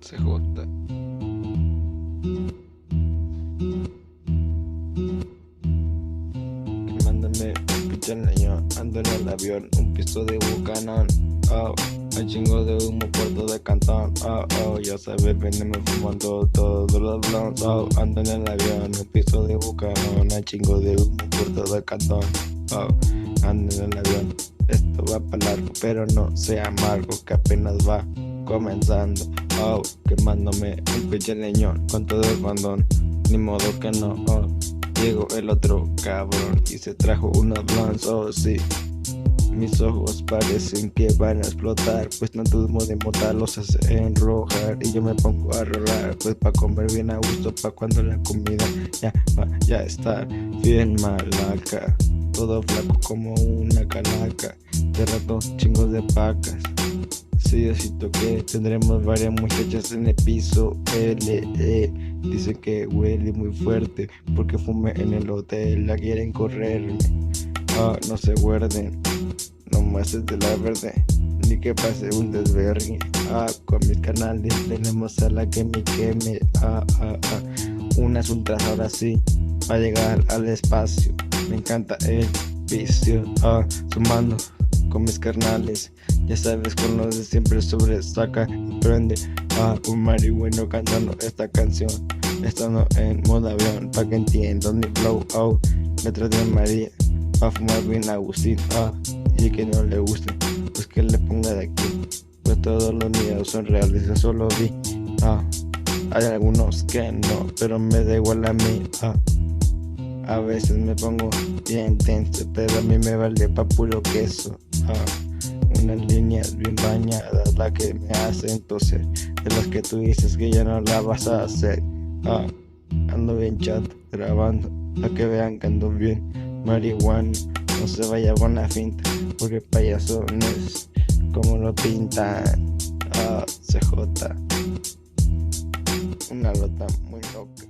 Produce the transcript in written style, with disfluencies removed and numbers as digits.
CJ. Mándame un pinche leñón, ando en el avión, un piso de bucanón. Oh, un chingo de humo por todo el cantón. Oh, oh, ya sabes, venimos fumando todos los blonds. Oh, ando en el avión, un piso de bucanón, un chingo de humo por todo el cantón. Oh, ando en el avión, esto va para largo, pero no sea amargo, que apenas va comenzando. Oh, quemándome un pinche leñón con todo el bandón, ni modo que no. Oh, llegó el otro cabrón y se trajo unos blonds. Oh sí, mis ojos parecen que van a explotar, pues tanto humo de mota los hace enrojar. Y yo me pongo a rolar, pues pa' comer bien a gusto, pa' cuando la comida ya vaya a estar bien malaca. Todo flaco como una calaca, de rato chingos de pacas. Sí, Diosito, que tendremos varias muchachas en el piso LE. Dice que huele muy fuerte porque fumé en el hotel, la quieren correrme. Ah, no se guarden, nomás es de la verde, ni que pase un desvergue. Ah, con mis canales tenemos a la que me queme. Unas ultras ahora sí, va a llegar al espacio. Me encanta el vicio. Sumando con mis carnales, ya sabes, con los de siempre sobresaca y prende. Un marihuano cantando esta canción, estando en modo avión, pa' que entiendan mi flow. Letras de María, pa' fumar bien Agustín. Y que no le guste, pues que le ponga de aquí, pues todos los miedos son reales, yo solo vi. Hay algunos que no, pero me da igual a mí. A veces me pongo bien tenso, pero a mí me vale pa' puro queso. Unas líneas bien bañadas, la que me hacen toser, de las que tú dices que ya no la vas a hacer. Ando bien chat, grabando, pa' que vean que ando bien marihuana. No se vaya con la finta, porque payaso no es como lo pintan. CJ, una lota muy loca.